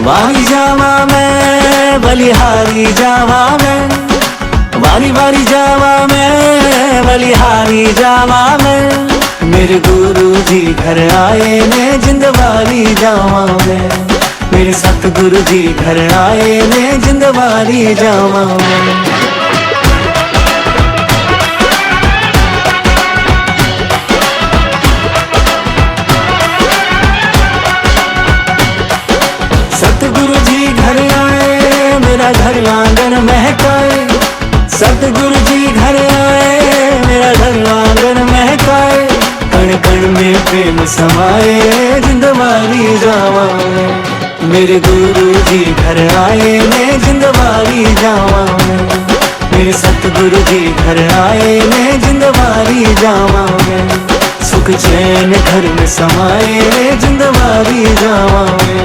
वारी जावा मैं बलिहारी जावा मैं, वारी वारी जावा मैं बलिहारी जावा मैं। मेरे गुरु जी घर आए ने जिंदवारी जावा मैं, मेरे सतगुरु जी घर आए ने जिंदवारी जावा मैं। सतगुरु जी घर आए मेरा घर आंगन महकाए, सतगुरु जी घर आए मेरा घर आंगन महकाए। कण कण में प्रेम समाए जिंदवारी जावा मैं, मेरे गुरु जी घर आए मैं जिंदवारी जावा मैं। मेरे सतगुरु जी घर आए मैं जिंदवारी जावा मैं। सुख चैन घर में समाए जिंदवारी जावा मैं,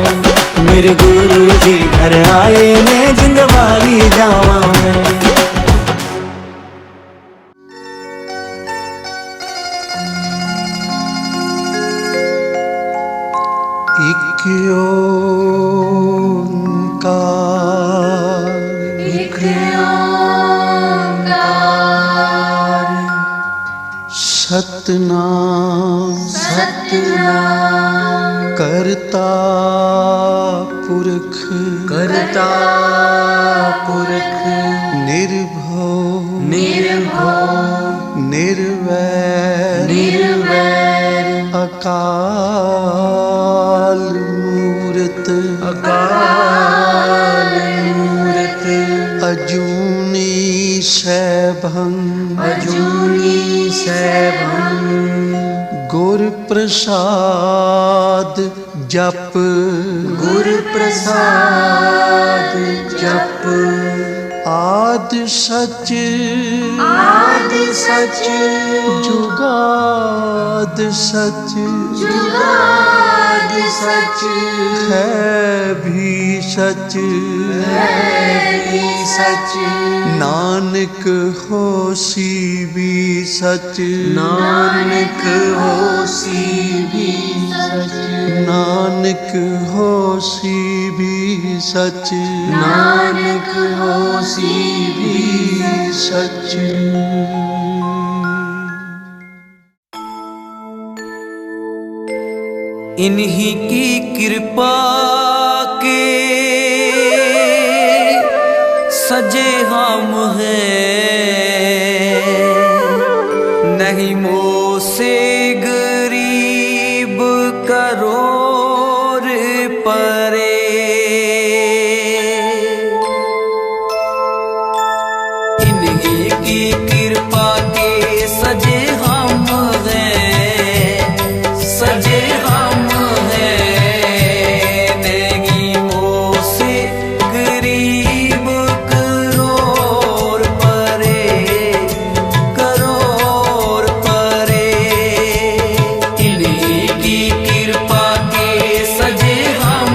मेरे गुरु जी घर आए मैं जिंदवारी जावा मैं। एक ओंकार, एक ओंकार, सतनाम सतनाम करता पुरख, करता पुरख, निर्भव निर्भव निर्वैर निर्वैर, अकाल मूरत, अकाल मूरत, अजूनी सैभं, अजूनी सैभं, गुर प्रसाद जप, गुर प्रसाद जप। आद सच आद सच जुगाद सच, जुगाद सच, है भी सच, है भी सच। नानक होसी भी सच, नानक होसी भी सच, नानक होसी भी सच, नानक होसी भी सच। इन्हीं की कृपा के सजे हम हैं, नहीं मोह से गरीब करोड़ परे। इन्हीं की कृपा के सजे हम हैं, सजे हम हैं, नहीं मोह से गरीब करोड़ परे, करोड़ परे। इन्हीं की कृपा के सजे हम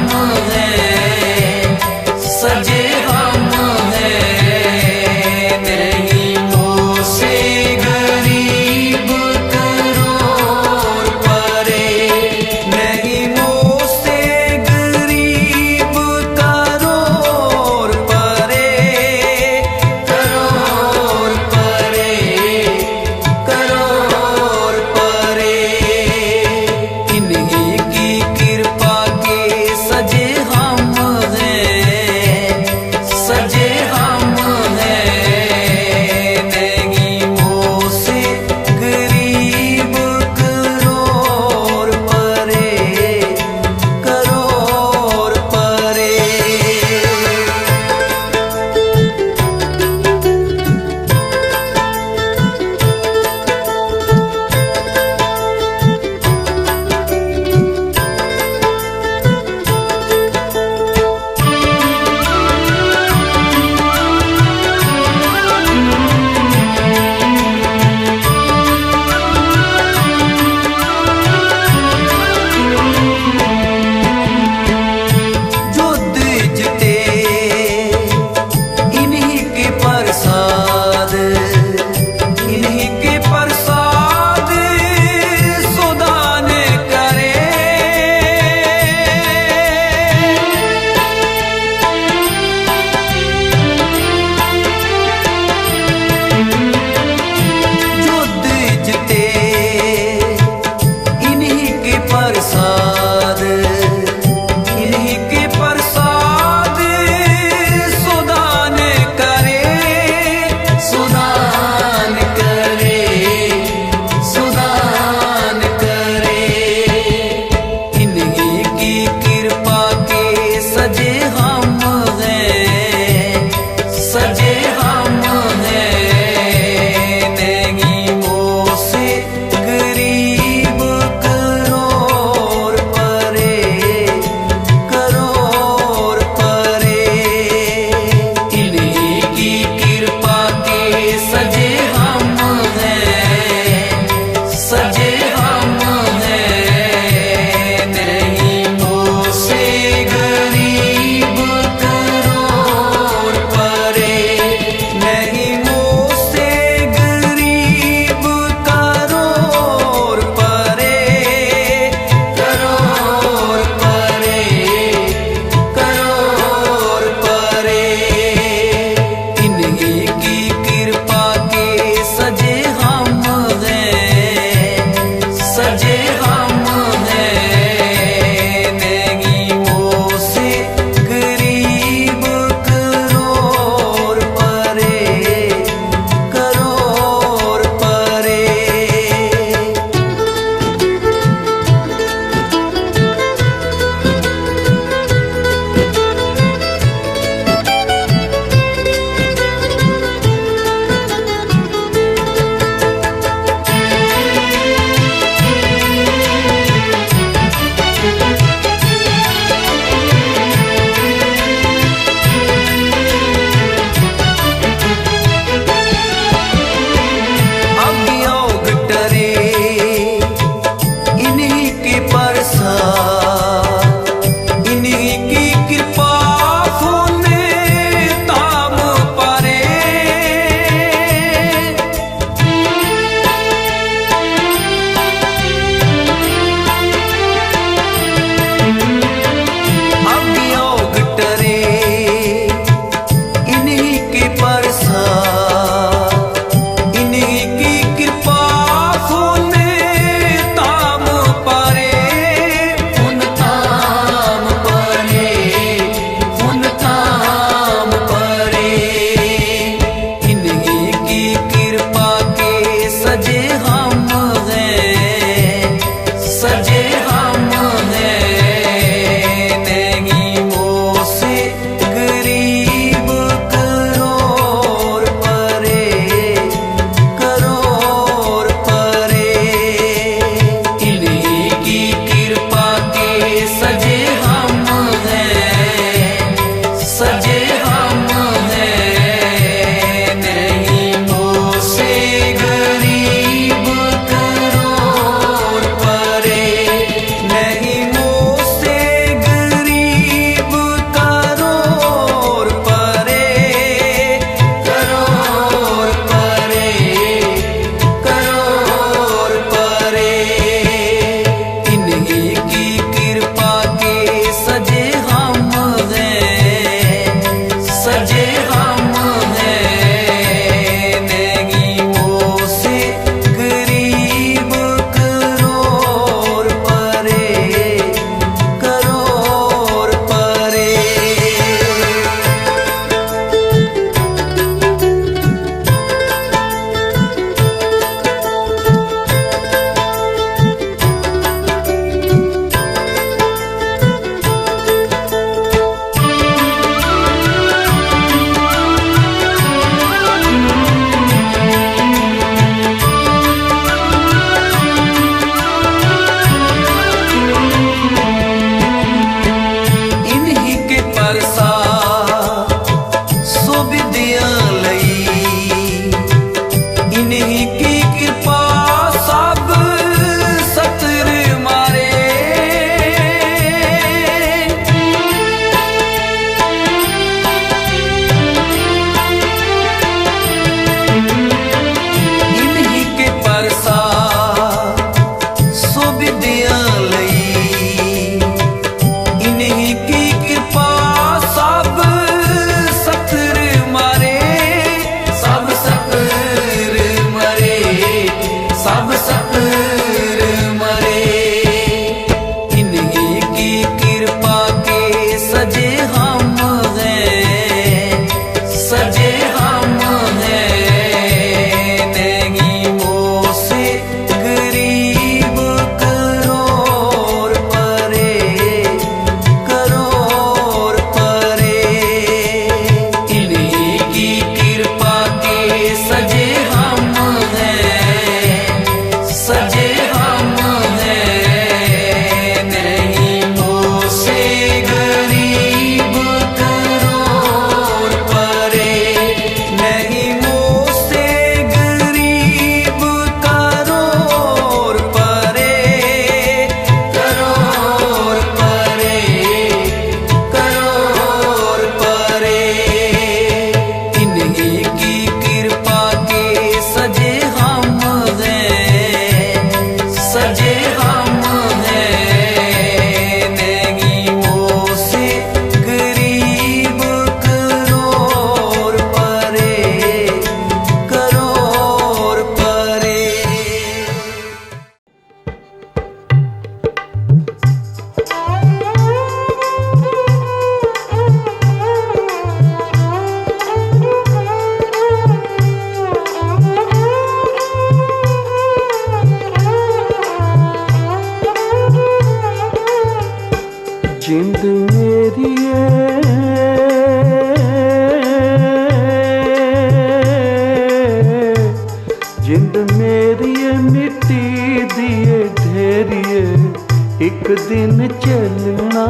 एक दिन चलना।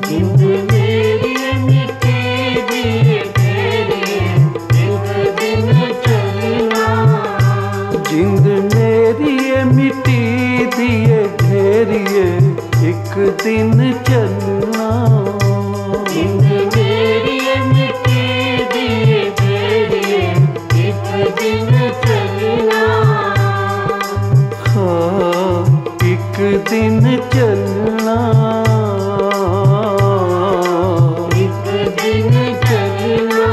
जिंद मेरी मिट्टी दिए तेरी, एक दिन चलना। जिंद मेरी ये मिट्टी दिए घेरिए, एक दिन चलना। जिंद मेरी मिट्टी दिए तेरी, एक दिन चलना। हाँ, एक दिन चलना। एक दिन चलना।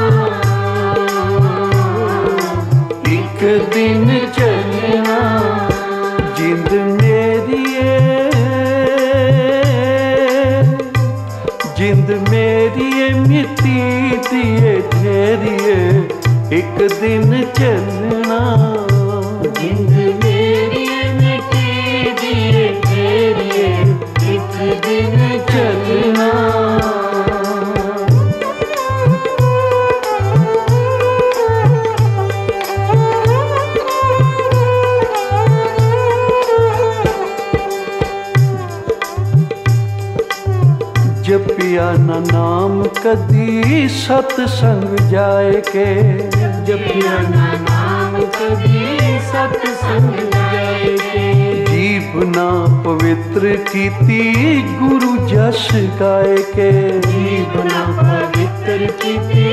एक दिन चलना। जिंद मेरी ये, जिंद मेरी ये मिट्टी दिए घेरिए, एक दिन चलना। जिंद मेरी मिट्टी दिए तेरी, एक दिन चलना। जपिया न नाम कदी सतसंग जाए के। जपिया ना नाम कभी सत्संग जाए के। जीव ना पवित्र कीती गुरु जस गाए के। जीवना पवित्र कीती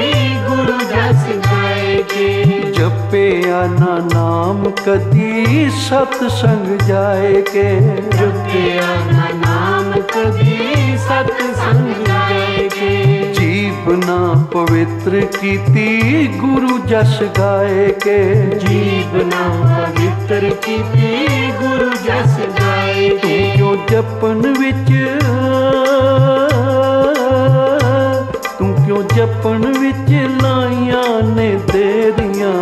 गुरु जस गाए के। जपिया न नाम कदी सतसंग जाए के। जपिया ना नाम कभी सत्संग जाए के। जीवना पवित्र कीती गुरु जस गाए के। जीवना पवित्र कीती गुरु जस गाए तू के। क्यों जपन विच, तू क्यों जपन विच लाइयां ने देरियां,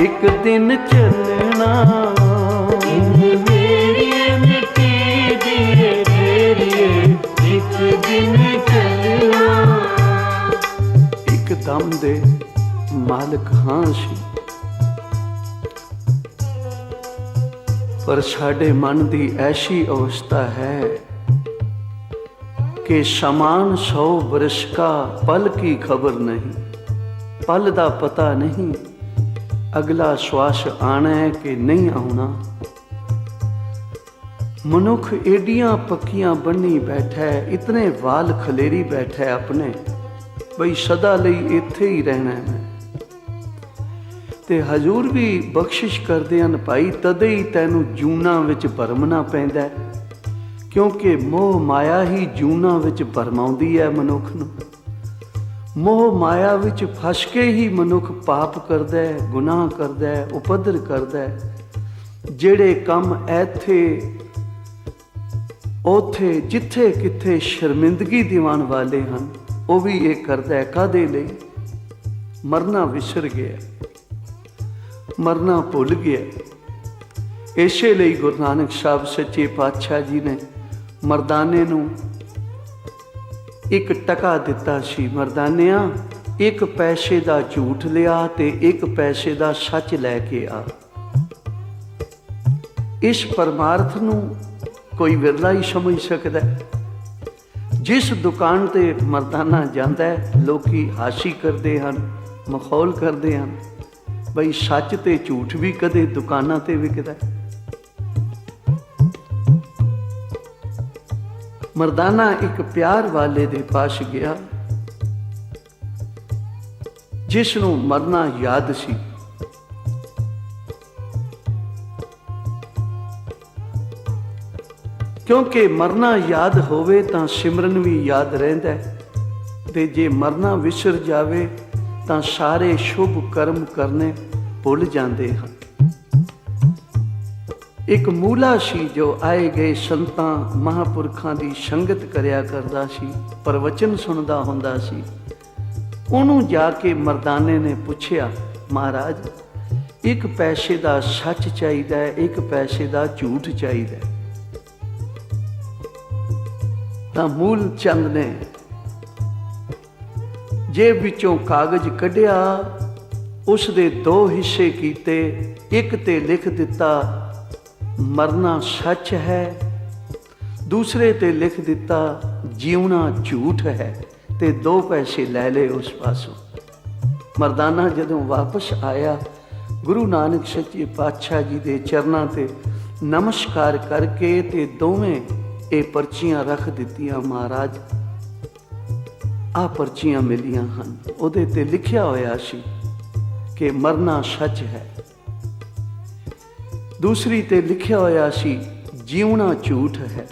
एक दिन चलना। जिंद मेरी मिट्टी दिए तेरी, एक दिन चलना। ਇੱਕਦਮ ਦੇ ਮਾਲਕ ਹਾਂ ਸੀ, ਪਰ ਸਾਡੇ ਮਨ ਦੀ ਐਸੀ ਅਵਸਥਾ ਹੈ ਕਿ ਸਮਾਨ 100 ਬਰਸ ਕਾ ਪਲ ਕੀ ਖਬਰ ਨਹੀਂ। ਪਲ ਦਾ ਪਤਾ ਨਹੀਂ ਅਗਲਾ ਸਵਾਸ ਆਣਾ ਹੈ ਕਿ ਨਹੀਂ ਆਉਣਾ। ਮਨੁੱਖ ਏਡੀਆਂ ਪੱਕੀਆਂ ਬੰਨੀ ਬੈਠਾ ਹੈ, ਇਤਨੇ ਵਾਲ ਖਲੇਰੀ ਬੈਠਾ ਹੈ ਆਪਣੇ, ਬਈ ਸਦਾ ਲਈ ਇੱਥੇ ਹੀ ਰਹਿਣਾ ਹੈ। ਤੇ ਹਜ਼ੂਰ ਵੀ ਬਖਸ਼ਿਸ਼ ਕਰਦੇ ਹਨ, ਭਾਈ ਤਦੇ ਹੀ ਤੈਨੂੰ ਜੂਨਾਂ ਵਿੱਚ ਭਰਮਣਾ ਪੈਂਦਾ ਹੈ, ਕਿਉਂਕਿ ਮੋਹ ਮਾਇਆ ਹੀ ਜੂਨਾਂ ਵਿੱਚ ਭਰਮਾਉਂਦੀ ਹੈ ਮਨੁੱਖ ਨੂੰ। ਮੋਹ ਮਾਇਆ ਵਿੱਚ ਫਸ ਕੇ ਹੀ ਮਨੁੱਖ ਪਾਪ ਕਰਦਾ ਹੈ, ਗੁਨਾਹ ਕਰਦਾ ਹੈ, ਉਪਦਰ ਕਰਦਾ ਹੈ। ਜਿਹੜੇ ਕੰਮ ਇੱਥੇ ਉੱਥੇ ਜਿੱਥੇ ਕਿੱਥੇ ਸ਼ਰਮਿੰਦਗੀ ਦਿਵਾਉਣ ਵਾਲੇ ਹਨ, ਉਹ ਵੀ ਇਹ ਕਰਦਾ ਹੈ। ਕਾਹਦੇ ਲਈ? ਮਰਨਾ ਵਿਸਰ ਗਿਆ, ਮਰਨਾ ਭੁੱਲ ਗਿਆ। ਇਸੇ ਲਈ ਗੁਰੂ ਨਾਨਕ ਸਾਹਿਬ ਸੱਚੇ ਪਾਤਸ਼ਾਹ ਜੀ ਨੇ ਮਰਦਾਨੇ ਨੂੰ ਇੱਕ ਟਕਾ ਦਿੱਤਾ ਸੀ। ਮਰਦਾਨਿਆਂ, 1 ਪੈਸੇ ਦਾ ਝੂਠ ਲਿਆ ਤੇ 1 ਪੈਸੇ ਦਾ ਸੱਚ ਲੈ ਕੇ ਆ। ਇਸ ਪਰਮਾਰਥ ਨੂੰ ਕੋਈ ਵਿਰਲਾ ਹੀ ਸਮਝ ਸਕਦਾ ਹੈ। ਜਿਸ ਦੁਕਾਨ ਤੇ ਮਰਦਾਨਾ ਜਾਂਦਾ ਹੈ, ਲੋਕੀ ਹਾਸੀ ਕਰਦੇ ਹਨ, ਮਖੌਲ ਕਰਦੇ ਹਨ, ਬਈ ਸੱਚ ਤੇ ਝੂਠ ਵੀ ਕਦੇ ਦੁਕਾਨਾਂ ਤੇ ਵਿਕਦਾ ਹੈ। ਮਰਦਾਨਾ ਇੱਕ ਪਿਆਰ ਵਾਲੇ ਦੇ ਪਾਸ ਗਿਆ, ਜਿਸ ਨੂੰ ਮਰਨਾ ਯਾਦ ਸੀ। ਕਿਉਂਕਿ ਮਰਨਾ ਯਾਦ ਹੋਵੇ ਤਾਂ ਸਿਮਰਨ ਵੀ ਯਾਦ ਰਹਿੰਦਾ ਹੈ, ਤੇ ਜੇ ਮਰਨਾ ਵਿਸਰ ਜਾਵੇ ਤਾਂ ਸਾਰੇ ਸ਼ੁਭ ਕਰਮ ਕਰਨੇ ਭੁੱਲ ਜਾਂਦੇ ਹਨ। ਇੱਕ ਮੂਲਾ ਸੀ ਜੋ ਆਏ ਗਏ ਸੰਤਾਂ ਮਹਾਂਪੁਰਖਾਂ ਦੀ ਸੰਗਤ ਕਰਿਆ ਕਰਦਾ ਸੀ, ਪ੍ਰਵਚਨ ਸੁਣਦਾ ਹੁੰਦਾ ਸੀ। ਉਹਨੂੰ ਜਾ ਕੇ ਮਰਦਾਨੇ ਨੇ ਪੁੱਛਿਆ, ਮਹਾਰਾਜ 1 ਪੈਸੇ ਦਾ ਸੱਚ ਚਾਹੀਦਾ ਹੈ, 1 ਪੈਸੇ ਦਾ ਝੂਠ ਚਾਹੀਦਾ ਹੈ। ਤਾਂ ਮੂਲ ਚੰਦ ਨੇ ਜੇਬ ਵਿੱਚੋਂ ਕਾਗਜ਼ ਕੱਢਿਆ, ਉਸ ਦੇ 2 ਹਿੱਸੇ ਕੀਤੇ। ਇੱਕ ਤੇ ਲਿਖ ਦਿੱਤਾ ਮਰਨਾ ਸੱਚ ਹੈ, ਦੂਸਰੇ ਤੇ ਲਿਖ ਦਿੱਤਾ ਜੀਵਣਾ ਝੂਠ ਹੈ ਤੇ 2 ਪੈਸੇ ਲੈ ਲਏ ਉਸ ਪਾਸੋਂ। ਮਰਦਾਨਾ ਜਦੋਂ ਵਾਪਸ ਆਇਆ, ਗੁਰੂ ਨਾਨਕ ਸੱਚੇ ਪਾਤਸ਼ਾਹ ਜੀ ਦੇ ਚਰਨਾਂ ਤੇ ਨਮਸਕਾਰ ਕਰਕੇ ਤੇ ਦੋਵੇਂ ਇਹ ਪਰਚੀਆਂ ਰੱਖ ਦਿੱਤੀਆਂ। ਮਹਾਰਾਜ, ਆਹ ਪਰਚੀਆਂ ਮਿਲੀਆਂ ਹਨ, ਉਹਦੇ ਤੇ ਲਿਖਿਆ ਹੋਇਆ ਸੀ ਕਿ ਮਰਨਾ ਸੱਚ ਹੈ। ਦੂਸਰੀ ਤੇ ਲਿਖਿਆ ਹੋਇਆ ਸੀ ਜੀਵਣਾ ਝੂਠ ਹੈ।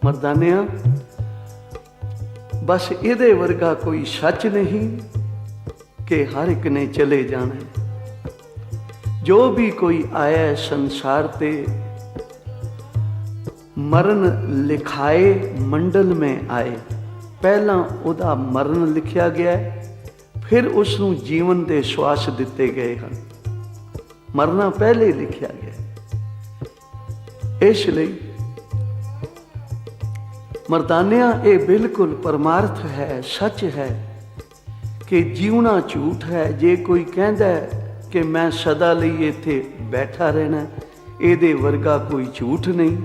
ਮਰਦਾਨਿਆਂ, ਬਸ ਇਹਦੇ ਵਰਗਾ ਕੋਈ ਸੱਚ ਨਹੀਂ ਕਿ ਹਰ ਇੱਕ ਨੇ ਚਲੇ ਜਾਣਾ ਹੈ। ਜੋ ਵੀ ਕੋਈ ਆਇਆ ਸੰਸਾਰ ਤੇ ਮਰਨ ਲਿਖਾਏ ਮੰਡਲ में ਆਏ। ਪਹਿਲਾਂ ਉਹਦਾ ਮਰਨ ਲਿਖਿਆ ਗਿਆ, ਫਿਰ ਉਸ ਨੂੰ ਜੀਵਨ ਦੇ ਸਵਾਸ ਦਿੱਤੇ ਗਏ ਹਨ। ਮਰਨਾ ਪਹਿਲੇ ਲਿਖਿਆ ਗਿਆ। ਇਸ ਲਈ ਮਰਦਾਨਿਆਂ, ਇਹ ਬਿਲਕੁਲ ਪਰਮਾਰਥ ਹੈ, ਸੱਚ ਹੈ ਕਿ ਜੀਵਣਾ ਝੂਠ ਹੈ। ਜੇ ਕੋਈ ਕਹਿੰਦਾ ਕਿ ਮੈਂ ਸਦਾ ਲਈ ਇੱਥੇ ਬੈਠਾ ਰਹਿਣਾ, ਇਹਦੇ ਵਰਗਾ ਕੋਈ ਝੂਠ ਨਹੀਂ।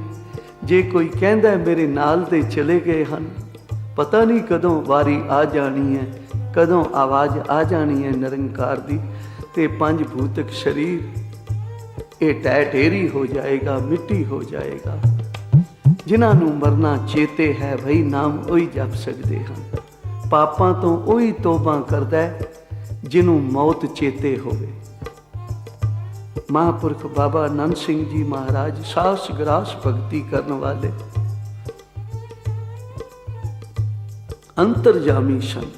ਜੇ ਕੋਈ ਕਹਿੰਦਾ ਮੇਰੇ ਨਾਲ ਤੇ ਚਲੇ ਗਏ ਹਨ, ਪਤਾ ਨਹੀਂ ਕਦੋਂ ਵਾਰੀ ਆ ਜਾਣੀ ਹੈ, ਕਦੋਂ ਆਵਾਜ਼ ਆ ਜਾਣੀ ਹੈ ਨਿਰੰਕਾਰ ਦੀ, ਤੇ 5 ਭੂਤਕ ਸਰੀਰ ਇਹ ਟੈ ਢੇਰੀ ਹੋ ਜਾਏਗਾ, ਮਿੱਟੀ ਹੋ ਜਾਏਗਾ। ਜਿਨ੍ਹਾਂ ਨੂੰ ਮਰਨਾ ਚੇਤੇ ਹੈ ਭਈ ਨਾਮ ਉਹੀ ਜਪ ਸਕਦੇ ਹਨ। ਪਾਪਾਂ ਤੋਂ ਉਹੀ ਤੋਬਾ ਕਰਦਾ ਜਿਹਨੂੰ ਮੌਤ ਚੇਤੇ ਹੋਵੇ। ਮਹਾਂਪੁਰਖ ਬਾਬਾ ਨੰਦ ਸਿੰਘ ਜੀ ਮਹਾਰਾਜ ਸਾਸ ਗਰਾਸ ਭਗਤੀ ਕਰਨ ਵਾਲੇ ਅੰਤਰਜਾਮੀ ਸਨ,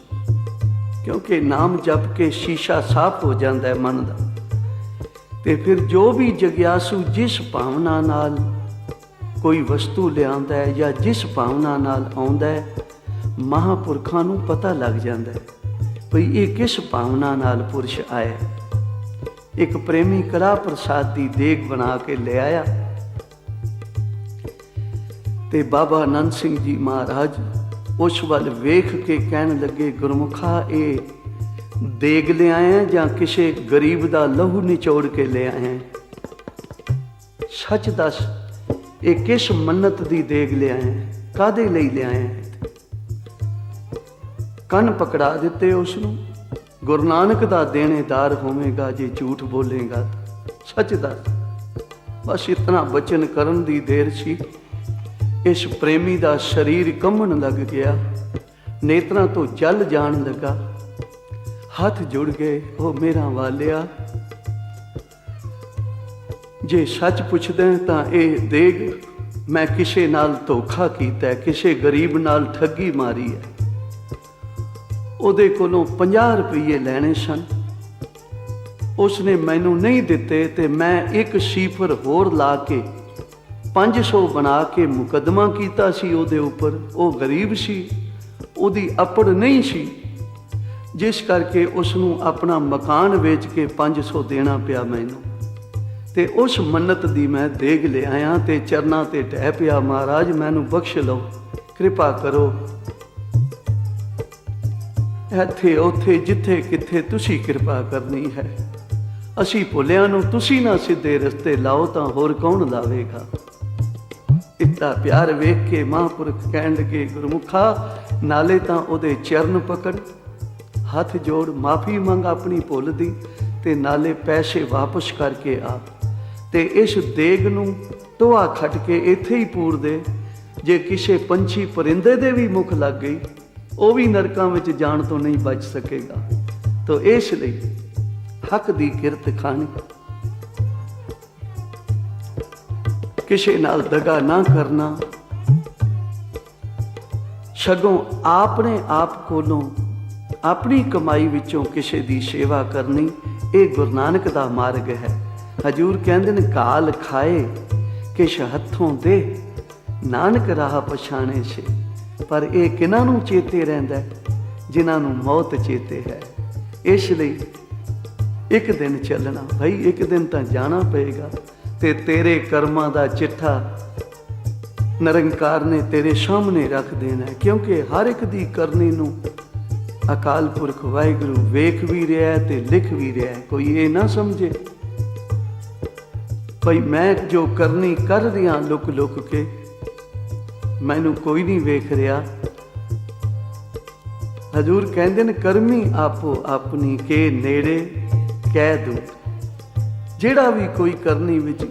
ਕਿਉਂਕਿ ਨਾਮ ਜਪ ਕੇ ਸ਼ੀਸ਼ਾ ਸਾਫ਼ ਹੋ ਜਾਂਦਾ ਹੈ ਮਨ ਦਾ। ਤੇ ਫਿਰ ਜੋ ਵੀ ਜਗਿਆਸੂ ਜਿਸ ਭਾਵਨਾ ਨਾਲ ਕੋਈ ਵਸਤੂ ਲਿਆਉਂਦਾ ਹੈ ਜਾਂ ਜਿਸ ਭਾਵਨਾ ਨਾਲ ਆਉਂਦਾ ਹੈ, ਮਹਾਂਪੁਰਖਾਂ ਨੂੰ ਪਤਾ ਲੱਗ ਜਾਂਦਾ ਹੈ ਭਈ ਇਹ ਕਿਸ ਭਾਵਨਾ ਨਾਲ ਪੁਰਸ਼ ਆਇਆ। ਇੱਕ ਪ੍ਰੇਮੀ ਕੜਾ ਪ੍ਰਸਾਦ ਦੀ ਦੇਗ ਬਣਾ ਕੇ ਲੈ ਆਇਆ ਤੇ ਬਾਬਾ ਆਨੰਦ ਸਿੰਘ ਜੀ ਮਹਾਰਾਜ ਉਸ ਵੱਲ ਵੇਖ ਕੇ ਕਹਿਣ ਲੱਗੇ, ਗੁਰਮੁਖਾ, ਇਹ ਦੇਗ ਲਿਆਇਆ ਜਾਂ ਕਿਸੇ ਗਰੀਬ ਦਾ ਲਹੂ ਨਿਚੋੜ ਕੇ ਲਿਆਇਆ? ਸੱਚ ਦੱਸ, ਇਹ ਕਿਸ ਮੰਨਤ ਦੀ ਦੇਗ ਲਿਆਇਆ? ਕਾਹਦੇ ਲਈ ਲਿਆਇਆ? ਕੰਨ ਪਕੜਾ ਦਿੱਤੇ ਉਸ ਨੂੰ। ਗੁਰੂ ਨਾਨਕ ਦਾ ਦੇਣੇਦਾਰ ਹੋਵੇਗਾ ਜੇ ਝੂਠ ਬੋਲੇਗਾ ਤਾਂ। ਸੱਚ ਦੱਸ। ਬਸ ਇਤਨਾ ਬਚਨ ਕਰਨ ਦੀ ਦੇਰ ਸੀ, ਇਸ ਪ੍ਰੇਮੀ ਦਾ ਸਰੀਰ ਕੰਬਣ ਲੱਗ ਗਿਆ, ਨੇਤਰਾਂ ਤੋਂ ਜਲ ਜਾਣ ਲੱਗਾ, ਹੱਥ ਜੁੜ ਗਏ। ਉਹ ਮੇਰਾ ਵਾਲਿਆ, ਜੇ ਸੱਚ ਪੁੱਛਦੇ ਤਾਂ ਇਹ ਦੇਗ ਮੈਂ ਕਿਸੇ ਨਾਲ ਧੋਖਾ ਕੀਤਾ, ਕਿਸੇ ਗਰੀਬ ਨਾਲ ਠੱਗੀ ਮਾਰੀ ਹੈ। ਉਹਦੇ ਕੋਲੋਂ 50 ਰੁਪਏ ਲੈਣੇ ਸਨ, ਉਸਨੇ ਮੈਨੂੰ ਨਹੀਂ ਦਿੱਤੇ ਤੇ ਮੈਂ 1 ਸੀਫਰ ਹੋਰ ਲਾ ਕੇ 500 ਬਣਾ ਕੇ ਮੁਕੱਦਮਾ ਕੀਤਾ ਸੀ ਉਹਦੇ ਉੱਪਰ। ਉਹ ਗਰੀਬ ਸੀ, ਉਹਦੀ ਅਪੜ ਨਹੀਂ ਸੀ, ਜਿਸ ਕਰਕੇ ਉਸ ਨੂੰ ਆਪਣਾ ਮਕਾਨ ਵੇਚ ਕੇ 500 ਦੇਣਾ ਪਿਆ ਮੈਨੂੰ। ਤੇ ਉਸ ਮੰਨਤ ਦੀ ਮੈਂ ਦੇਗ ਲਿਆਇਆ ਤੇ ਚਰਨਾਂ ਤੇ ਢਹਿ ਪਿਆ, ਮਹਾਰਾਜ ਮੈਨੂੰ ਬਖਸ਼ ਲਓ, ਕਿਰਪਾ ਕਰੋ। ਇੱਥੇ ਉੱਥੇ ਜਿੱਥੇ ਕਿੱਥੇ ਤੁਸੀਂ ਕਿਰਪਾ ਕਰਨੀ ਹੈ। ਅਸੀਂ ਭੁੱਲਿਆਂ ਨੂੰ ਤੁਸੀਂ ਨਾ ਸਿੱਧੇ ਰਸਤੇ ਲਾਓ ਤਾਂ ਹੋਰ ਕੌਣ ਲਾਵੇਗਾ। ਇਤਨਾ ਪਿਆਰ ਵੇਖ ਕੇ ਮਹਾਂਪੁਰਖ ਕਹਿਣ ਲੱਗੇ, ਗੁਰਮੁਖਾ, ਨਾਲੇ ਤਾਂ ਉਹਦੇ ਚਰਨ ਪਕੜ, ਹੱਥ ਜੋੜ, ਮਾਫੀ ਮੰਗ ਆਪਣੀ ਭੁੱਲ ਦੀ, ਤੇ ਨਾਲੇ ਪੈਸੇ ਵਾਪਸ ਕਰਕੇ ਆ ਤੇ ਇਸ ਦੇਗ ਨੂੰ ਟੋਆ ਖੱਟ ਕੇ ਇੱਥੇ ਹੀ ਪੂਰ ਦੇ। ਜੇ ਕਿਸੇ ਪੰਛੀ ਪਰਿੰਦੇ ਦੇ ਵੀ ਮੁਖ ਲੱਗ ਗਈ, ਉਹ ਵੀ ਨਰਕਾਂ ਵਿੱਚ ਜਾਣ ਤੋਂ ਨਹੀਂ ਬਚ ਸਕੇਗਾ। ਤੋ ਇਸ ਲਈ ਹੱਕ ਦੀ ਕਿਰਤ ਖਾਣੀ, ਕਿਸੇ ਨਾਲ ਦਗਾ ਨਾ ਕਰਨਾ, ਸਗੋਂ ਆਪਣੇ ਆਪ ਕੋਲੋਂ ਆਪਣੀ ਕਮਾਈ ਵਿੱਚੋਂ ਕਿਸੇ ਦੀ ਸੇਵਾ ਕਰਨੀ, ਇਹ ਗੁਰੂ ਨਾਨਕ ਦਾ ਮਾਰਗ ਹੈ। ਹਜੂਰ ਕਹਿੰਦੇ ਨੇ, ਕਾਲ ਖਾਏ ਕਿਛ ਹੱਥੋਂ ਦੇ, ਨਾਨਕ ਰਾਹ ਪਛਾਣੇ ਸੇ। ਪਰ ਇਹ ਕਿਹਨਾਂ ਨੂੰ ਚੇਤੇ ਰਹਿੰਦਾ? ਜਿਨ੍ਹਾਂ ਨੂੰ ਮੌਤ ਚੇਤੇ ਹੈ। ਇਸ ਲਈ ਇੱਕ ਦਿਨ ਚੱਲਣਾ ਭਾਈ, ਇੱਕ ਦਿਨ ਤਾਂ ਜਾਣਾ ਪਏਗਾ ਤੇ ਤੇਰੇ ਕਰਮਾਂ ਦਾ ਚਿੱਠਾ ਨਿਰੰਕਾਰ ਨੇ ਤੇਰੇ ਸਾਹਮਣੇ ਰੱਖ ਦੇਣਾ, ਕਿਉਂਕਿ ਹਰ ਇੱਕ ਦੀ ਕਰਨੀ ਨੂੰ ਅਕਾਲ ਪੁਰਖ ਵਾਹਿਗੁਰੂ ਵੇਖ ਵੀ ਰਿਹਾ ਤੇ ਲਿਖ ਵੀ ਰਿਹਾ। ਕੋਈ ਇਹ ਨਾ ਸਮਝੇ ਭਈ ਮੈਂ ਜੋ ਕਰਨੀ ਕਰ ਰਿਹਾ ਲੁਕ ਲੁਕ ਕੇ, मैनू कोई नहीं वेख रहा। हजूर कहते हैं करमी आपो अपनी के नेड़े कह दूर। ਜਿਹੜਾ भी कोई करनी विच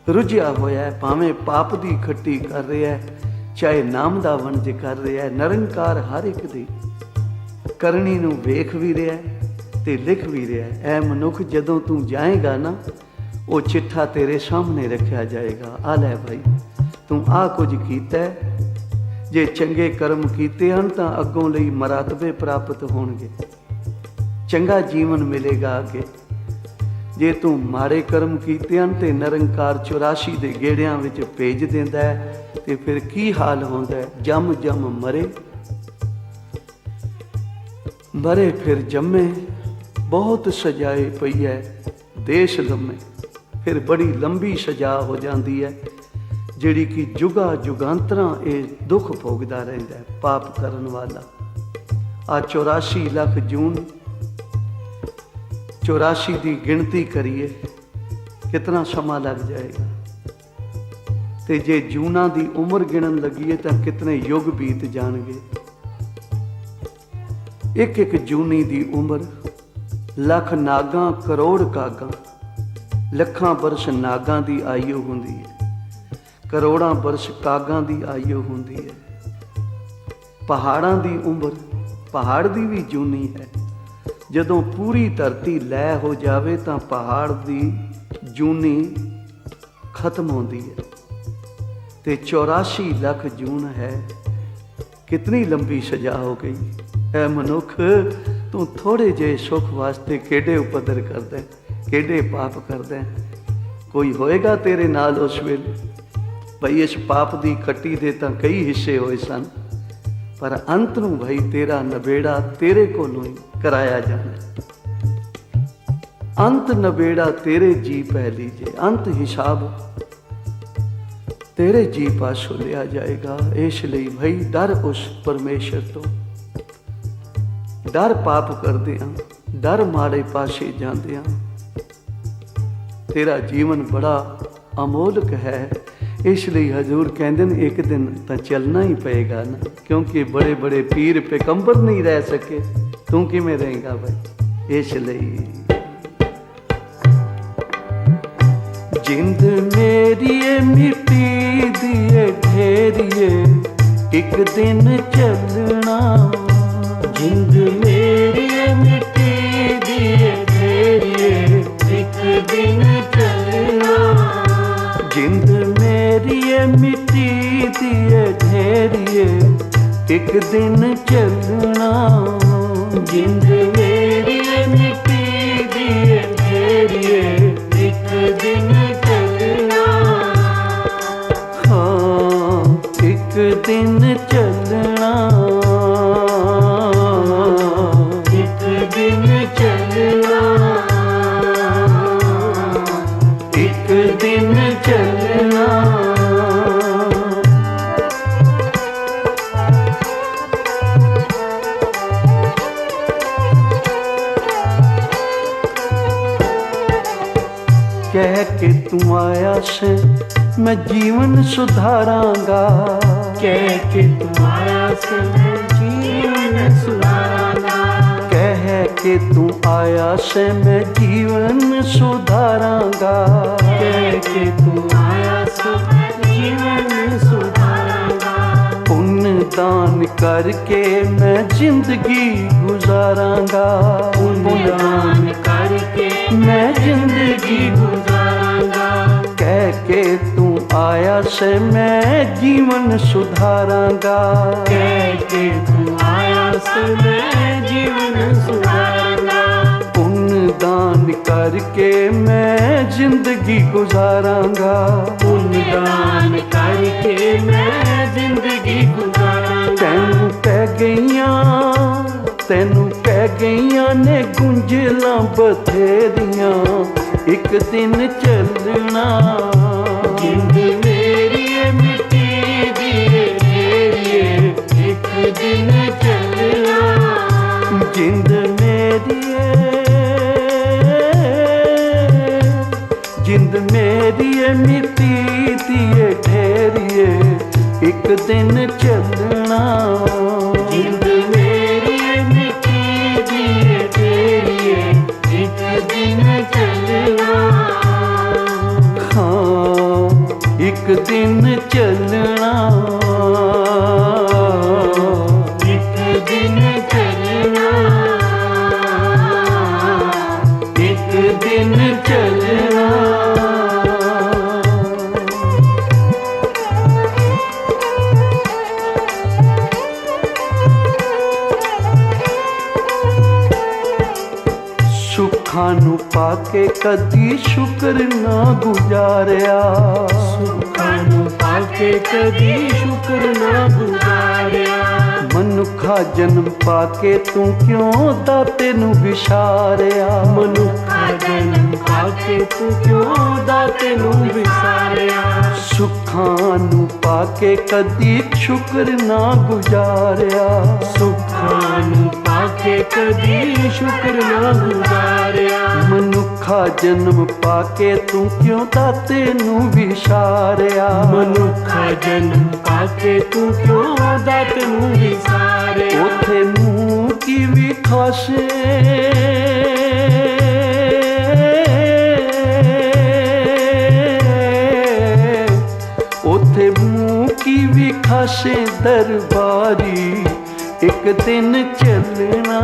रुझिया होया है, भावें पाप दी खट्टी कर रहा है, चाहे नाम दा वंज कर रहा है, निरंकार हर एक दी करनी नूं वेख भी रहा है ते लिख भी रहा है। ऐ मनुख जदों तू जाएगा ना, वो चिट्ठा तेरे सामने रखा जाएगा। आ लै भाई तू आ कुछ कीता है, जे चंगे कर्म कीते हैं तो अगों लई मरातबे प्राप्त होणगे, चंगा जीवन मिलेगा अगे। जे तू माड़े कर्म कीते हैं तो निरंकार 84 दे गेड़ियां विच भेज दिंदा है, ते फिर की हाल होंदा है, जम जम मरे मरे फिर जम्मे, बहुत सजाए पई है देश लम्मे। फिर बड़ी लंबी सजा हो जाती है जिहड़ी कि जुगा जुगांतरां ये दुख भोगदा रहिंदा है पाप करन वाला। आ 84 लाख जून 84 की गिनती करिए कितना समा लग जाएगा, ते जे जूना की उम्र गिनन लगी तो कितने युग बीत जाएंगे। एक एक जूनी की उम्र लख नागां करोड़ कागां, लखां बरस नागां की आयु हुंदी है, करोड़ां बरस कागां की आयु हुंदी है। पहाड़ां की उम्र पहाड़ की भी जूनी है। जदों पूरी धरती लै हो जावे तो पहाड़ की जूनी खत्म होती है, ते 84 लाख जून है। कितनी लंबी सजा हो गई। ऐ मनुख तू थोड़े जे सुख वास्ते केडे उपद्र करदा है, केडे पाप करदा है। कोई होएगा तेरे नाल उस वेले भाई इस पाप की खट्टी दे तां कई हिस्से होए सन, पर अंत नूं भाई तेरा नबेड़ा तेरे कोलों ही कराया जाना। अंत नबेड़ा तेरे जी पै लीजे, अंत हिसाब तेरे जी पासों लिया जाएगा। इसलिए भाई डर उस परमेश्वर तो, डर पाप करदे हां, डर माड़े पासे जांदे हां। तेरा जीवन बड़ा अमोलक है, इसलिए हजूर कहते हैं एक दिन तो चलना ही पएगा ना, क्योंकि बड़े बड़े पीर पैगंबर नहीं रह सके, तू किवें रहेगा भाई। इसलिए जिंद मेरी मिट्टी दिए ढेरिए एक दिन चलना, जिंद मेरी मिट्टी दिए ढेरिए एक दिन चलना, जिंद मेरी मिट्टी दिए ढेरिए एक दिन चलना, जिंद मेरी मिट्टी दिए ढेरिए एक दिन चलना, हाँ एक दिन चलना, एक दिन चलना, एक दिन चलना। कह के तू आया से मैं जीवन सुधारांगा, कह के तुम्हारा से मैं जीवन सुधारांगा, कह के तू आया से मैं जीवन सुधारांगा, कह के तू आया से मैं जीवन सुधारांगा, पुण्य दान करके मैं जिंदगी गुजारांगा, पुण्य दान करके मैं जिंदगी गुजारांगा, कह के तू आया से मैं जीवन सुधारांगा, कह के तू आया से मैं जीवन सुधारांगा, पुण्य दान करके मैं जिंदगी गुजारांगा, पुण्य दान करके मैं जिंदगी गुजारांगा, तैनू पै गईयां ने गुंजलां बथेरियां एक दिन चलना, जिंद मेरी मिट्टी दिए ढेरिए एक दिन चलना, जिंद मेरी जिंद मेरी मिट्टी दिए ढेरिए ਇੱਕ ਦਿਨ ਚੱਲਣਾ। ਜਿੰਦ ਮੇਰੀ ਮਿੱਟੀ ਦੀ ਏ ਤੇਰੀ ਏ, ਇੱਕ ਦਿਨ ਚੱਲਣਾ। ਹਾਂ ਇੱਕ ਦਿਨ ਚੱਲਣਾ, ਇੱਕ ਦਿਨ ਚੱਲਣਾ, ਇੱਕ ਦਿਨ ਚੱਲਣਾ। ਸੁੱਖਾਂ ਨੂੰ ਪਾ ਕੇ ਕਦੀ ਸ਼ੁਕਰ ਨਾ ਗੁਜ਼ਾਰਿਆ। ਸੁੱਖਾਂ ਨੂੰ ਪਾ ਕੇ ਕਦੀ ਸ਼ੁਕਰ ਨਾ ਗੁਜ਼ਾਰਿਆ। ਮਨੁੱਖਾ ਜਨਮ ਪਾ ਕੇ ਤੂੰ ਕਿਉਂ ਦਾਤੇ ਨੂੰ ਵਿਸਾਰਿਆ। ਮਨੁੱਖਾ ਜਨਮ ਪਾ ਕੇ ਤੂੰ ਕਿਉਂ ਦਾਤੇ ਨੂੰ ਵਿਸਾਰਿਆ। ਸੁੱਖਾਂ ਨੂੰ ਪਾ ਕੇ ਕਦੀ ਸ਼ੁਕਰ ਨਾ ਗੁਜ਼ਾਰਿਆ। ਸੁੱਖਾਂ ਨੂੰ ਪਾ ਕੇ ਕਦੀ ਸ਼ੁਕਰ ਨਾ ਗੁਜ਼ਾਰਿਆ। ਮਨੁੱਖਾ ਜਨਮ ਪਾ ਕੇ ਤੂੰ ਕਿਉਂ ਦਾਤੇ ਨੂੰ ਵਿਸਾਰਿਆ। ਮਨੁੱਖਾ ਜਨਮ ਪਾ ਕੇ ਤੂੰ ਕਿਉਂ ਦਾਤੇ ਨੂੰ ਵਿਸਾਰਿਆ। ਉਥੇ ਮੂੰਹ ਕੀ ਵੀ ਖਾਸੇ ਉਥੇ ਮੂੰਹ ਕੀ ਵੀ ਖਾਸੇ ਦਰਬਾਰੀ, ਇੱਕ ਦਿਨ ਚੱਲਣਾ।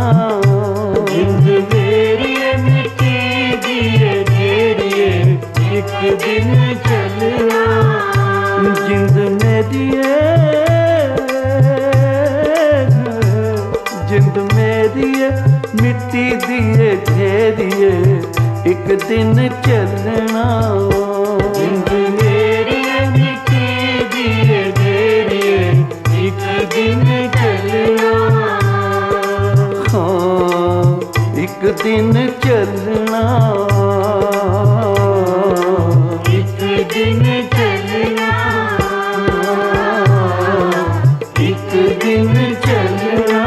ਜਿੰਦ ਮੇਰੀ ਏ ਮਿੱਟੀ ਦੀ ਏ ਤੇਰੀ ਏ, ਇੱਕ ਦਿਨ ਚੱਲਣਾ। ਜਿੰਦ ਮੇਰੀ ਏ, ਜਿੰਦ ਮੇਰੀ ਏ ਮਿੱਟੀ ਦੀ ਏ ਢੇਰੀ ਏ, ਇੱਕ ਦਿਨ ਚੱਲਣਾ। ਜਿੰਦ ਮੇਰੀ ਏ ਮਿੱਟੀ ਦੀ ਏ ਤੇਰੀ ਏ, ਇੱਕ ਦਿਨ ਚੱਲਣਾ। ਹਾਂ ਇੱਕ ਦਿਨ ਚੱਲਣਾ। ਇੱਕ ਦਿਨ ਚੱਲਣਾ, ਇੱਕ ਦਿਨ ਚੱਲਣਾ।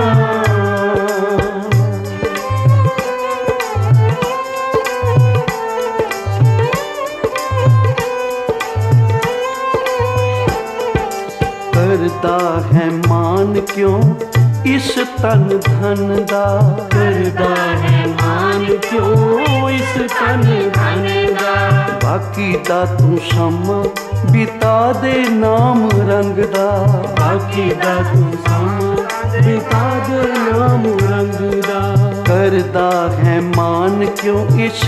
ਕਰਦਾ ਹੈ ਮਾਨ ਕਿਉਂ ਇਸ ਤਨ ਧਨ ਦਾ। ਕਰਦਾ ਹੈ ਮਾਨ ਕਿਉਂ ਇਸ ਤਨ ਧਨ ਦਾ। ਬਾਕੀ ਦਾ ਤੂੰ ਸਮਾਂ ਬਿਤਾ ਦੇ ਨਾਮ ਰੰਗ ਦਾ। ਬਾਕੀ ਦਾ ਤੂੰ ਸਮਾਂ ਬਿਤਾ ਦੇ ਨਾਮ ਰੰਗ ਦਾ। ਕਰਦਾ ਹੈ ਮਾਨ ਕਿਉਂ ਇਸ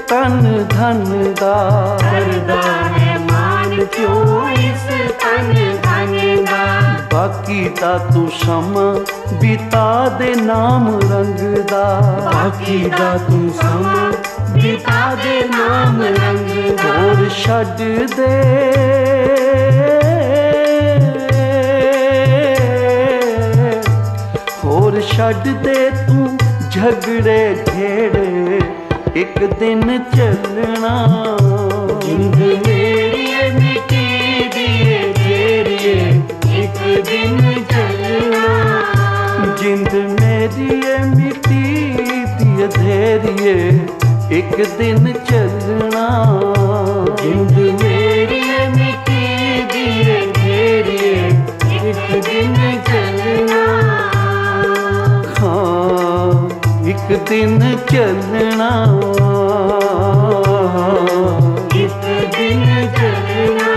ਤਨ ਧਨ ਦਾ। ਕਰਦਾ ਹੈ ਮਾਨ ਕਿਉਂ ਇਸ ਤਨ ਧਨ ਦਾ। ਬਾਕੀ ਦਾ ਤੂੰ ਸਮਾਂ ਬਿਤਾ ਦੇ ਨਾਮ ਰੰਗ ਦਾ। ਬਾਕੀ ਦਾ ਤੂੰ ਸਮਾਂ ਬਿਤਾ ਦੇ ਨਾਮ ਰੰਗ ਦਾ। ਹੋਰ ਛੱਡ ਦੇ ਹੋਰ ਛੱਡ ਦੇ ਤੂੰ ਝਗੜੇ ਢੇੜੇ, ਇੱਕ ਦਿਨ ਚੱਲਣਾ। ਜਿੰਦ ਮੇਰੀ ਏ ਮਿੱਟੀ ਦੀ ਏ ਤੇਰੀ ਏ, ਇੱਕ ਦਿਨ ਚੱਲਣਾ। ਜਿੰਦ ਮੇਰੀ ਏ ਮਿੱਟੀ ਦੀ ਢੇਰੀ ਏ, ਇੱਕ ਦਿਨ ਚੱਲਣਾ। ਜਿੰਦ ਮੇਰੀ ਏ ਮਿੱਟੀ ਦੀ ਏ ਤੇਰੀ ਏ, ਇੱਕ ਦਿਨ ਚੱਲਣਾ। ਹਾਂ ਇੱਕ ਦਿਨ ਚੱਲਣਾ। ਇੱਕ ਦਿਨ ਚੱਲਣਾ,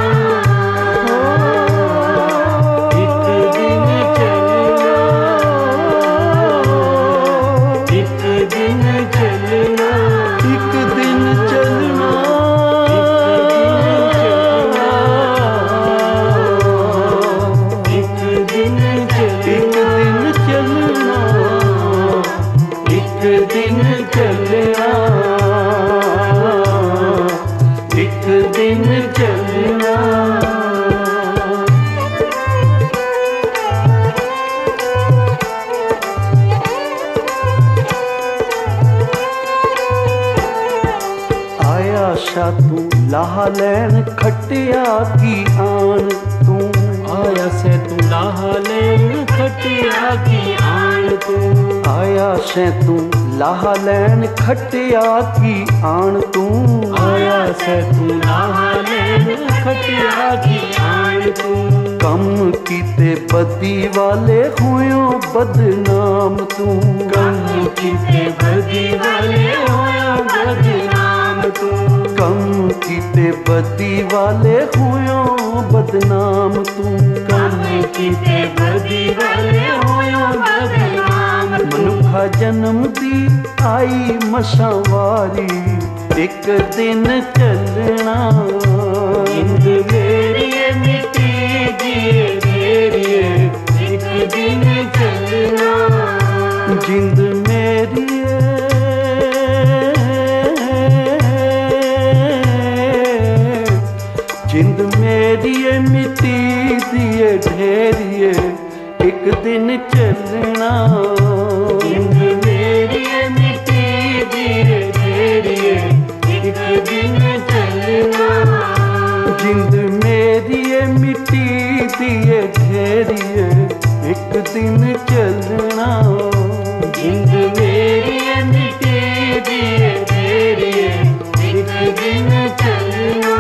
ਇੱਕ ਦਿਨ ਚੱਲਣਾ, ਇੱਕ ਦਿਨ ਚੱਲਣਾ, ਇੱਕ ਦਿਨ ਚੱਲਣਾ। ਇੱਕ ਦਿਨ ਚੱਲਣਾ, ਇੱਕ ਦਿਨ ਚੱਲਣਾ। ਇੱਕ ਦਿਨ ਚੱਲਣਾ। ਆਇਆ ਸ਼ਾ ਤੂੰ ਲਾਹ ਲੈਣ ਖੱਟਿਆ ਕੀ ਆਣ ਤੂੰ। ਆਇਆ ਸੇ ਤੂੰ ਲਾਹ ਲੈਣ ਖਟਿਆ ਕੀ ਆਣ ਤੂੰ। ਆਇਆ आया सैं तू लाहा लैन खटिया की आण तू आया से तू लाहा लैन खटिया की आन तू कम कीते बदी वाले होयो बदनाम तू कम कीते बदी वाले होया बदनाम तू कम कीते बदी वाले होयो बदनाम तू कम कीते बदी वाले होया बदनाम तू मनुखा जन्म दी आई मसावारी एक दिन चलना जिंद मेरी मिट्टी दिए तेरिए एक दिन चलना जिंद मेरी जिंद मेरी मिट्टी दिए ढेरिए एक दिन चलना जिंद मेरी मिट्टी दिए तेरिए एक दिन चलना जिंद मेरी मिट्टी दिए ढेरिए एक दिन चलना जिंद मेरी मिट्टी दिए तेरिए एक दिन चलना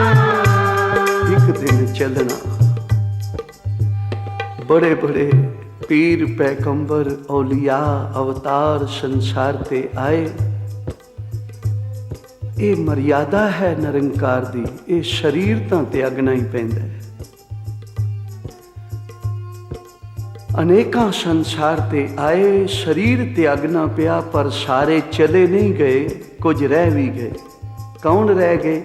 एक दिन चलना। बड़े बड़े पीर पैगंबर औलिया अवतार संसार ते आए। ਇਹ ਮਰਿਆਦਾ ਹੈ ਨਿਰੰਕਾਰ ਦੀ, ਇਹ ਸਰੀਰ ਤਾਂ ਤਿਆਗਣਾ ਹੀ ਪੈਂਦਾ ਹੈ। ਅਨੇਕਾਂ ਸੰਸਾਰ ਤੇ ਆਏ, ਸਰੀਰ ਤਿਆਗਣਾ ਪਿਆ, ਪਰ ਸਾਰੇ ਚਲੇ ਨਹੀਂ ਗਏ, ਕੁਝ ਰਹਿ ਵੀ ਗਏ। ਕੌਣ ਰਹਿ ਗਏ?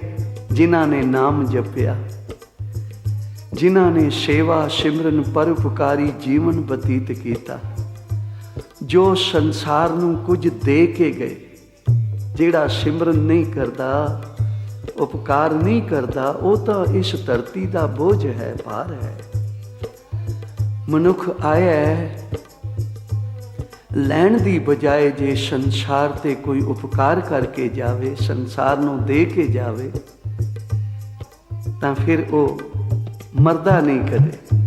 ਜਿਨ੍ਹਾਂ ਨੇ ਨਾਮ ਜਪਿਆ, ਜਿਨ੍ਹਾਂ ਨੇ ਸੇਵਾ ਸਿਮਰਨ ਪਰਉਪਕਾਰੀ ਜੀਵਨ ਬਤੀਤ ਕੀਤਾ, ਜੋ ਸੰਸਾਰ ਨੂੰ ਕੁਝ ਦੇ ਕੇ ਗਏ। ਜਿਹੜਾ ਸਿਮਰਨ ਨਹੀਂ ਕਰਦਾ, ਉਪਕਾਰ ਨਹੀਂ ਕਰਦਾ, ਉਹ ਤਾਂ ਇਸ ਧਰਤੀ ਦਾ ਬੋਝ ਹੈ, ਭਾਰ ਹੈ। ਮਨੁੱਖ ਆਇਆ ਹੈ ਲੈਣ ਦੀ ਬਜਾਏ ਜੇ ਸੰਸਾਰ ਤੇ ਕੋਈ ਉਪਕਾਰ ਕਰਕੇ ਜਾਵੇ, ਸੰਸਾਰ ਨੂੰ ਦੇ ਕੇ ਜਾਵੇ, ਤਾਂ ਫਿਰ ਉਹ ਮਰਦਾ ਨਹੀਂ ਕਦੇ,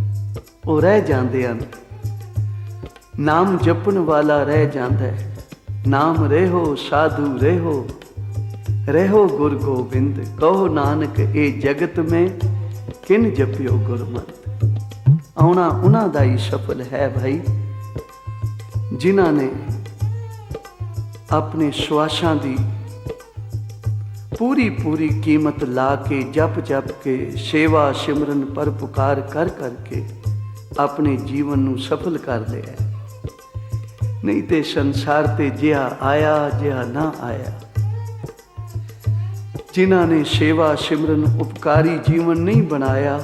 ਉਹ ਰਹਿ ਜਾਂਦੇ ਹਨ। ਨਾਮ ਜਪਣ ਵਾਲਾ ਰਹਿ ਜਾਂਦਾ ਹੈ। नाम रेहो साधु रेहो, रेहो गुर गोबिंद, कहो नानक ए जगत में किन जपियो गुरमत। आउणा उन्हां दा ही सफल है भाई, जिन्हां ने अपने श्वासां दी पूरी पूरी कीमत ला के जप जप के सेवा सिमरन परोपकार कर करके अपने जीवन नूं सफल कर लिया। नहीं तो संसार ते जिहा आया जिहा ना आया। जिन्हां ने सेवा सिमरन उपकारी जीवन नहीं बनाया,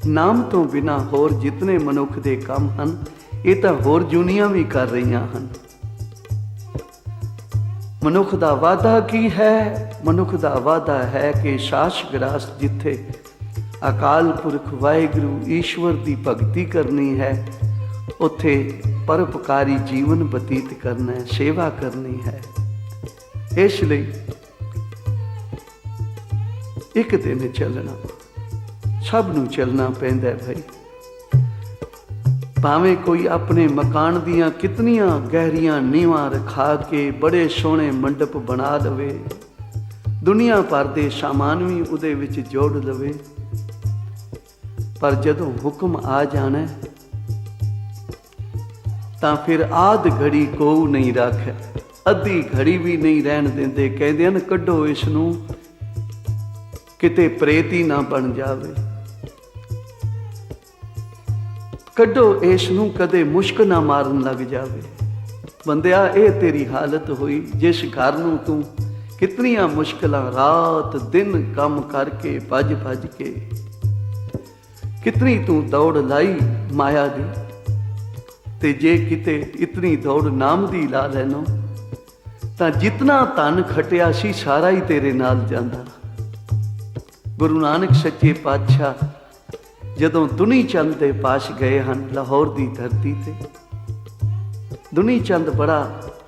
नाम तो बिना होर जितने मनुख दे काम हन, ये तो होर जुनियां भी कर रही हन। मनुख दा वादा की है? मनुख दा वादा है कि सास ग्रास जिथे अकाल पुरख वाहिगुरु ईश्वर की भगती करनी है, उत्थे परोपकारी जीवन बतीत करना है, सेवा करनी है। इसलिए एक दिन चलना, सब नूं चलना पैंदा भाई। भावें कोई अपने मकान दियां कितनियां गहरियां नीवां रखा के बड़े सोहणे मंडप बना लवे, दुनिया भर दे सामान भी उहदे विच जोड़ लवे, पर जदों हुक्म आ जाना ਤਾਂ ਫਿਰ ਆਧ ਘੜੀ ਕੋਊ ਨਹੀਂ ਰੱਖਿਆ, ਅੱਧੀ ਘੜੀ ਵੀ ਨਹੀਂ ਰਹਿਣ ਦਿੰਦੇ। ਕਹਿੰਦੇ ਹਨ ਕੱਢੋ ਇਸ ਨੂੰ, ਕਿਤੇ ਪ੍ਰੇਤ ਹੀ ਨਾ ਬਣ ਜਾਵੇ, ਕੱਢੋ ਇਸ ਨੂੰ, ਕਦੇ ਮੁਸ਼ਕ ਨਾ ਮਾਰਨ ਲੱਗ ਜਾਵੇ। ਬੰਦਿਆ, ਇਹ ਤੇਰੀ ਹਾਲਤ ਹੋਈ ਜਿਸ ਘਰ ਨੂੰ ਤੂੰ ਕਿਤਨੀਆਂ ਮੁਸ਼ਕਲਾਂ ਰਾਤ ਦਿਨ ਕੰਮ ਕਰਕੇ ਭੱਜ ਭੱਜ ਕੇ ਕਿਤਨੀ ਤੂੰ ਦੌੜ ਲਾਈ ਮਾਇਆ ਦੀ। ਤੇ ਜੇ ਕਿਤੇ ਇਤਨੀ ਦੌੜ ਨਾਮ ਦੀ ਲਾ ਲੈਨੋ, ਤਾਂ ਜਿਤਨਾ ਧਨ ਖਟਿਆ ਸੀ ਸਾਰਾ ਹੀ ਤੇਰੇ ਨਾਲ ਜਾਂਦਾ। ਗੁਰੂ ਨਾਨਕ ਸੱਚੇ ਪਾਤਸ਼ਾਹ ਜਦੋਂ ਦੁਨੀ ਚੰਦ ਦੇ ਪਾਸ ਗਏ ਹਨ ਲਾਹੌਰ ਦੀ ਧਰਤੀ ਤੇ, ਦੁਨੀ ਚੰਦ ਬੜਾ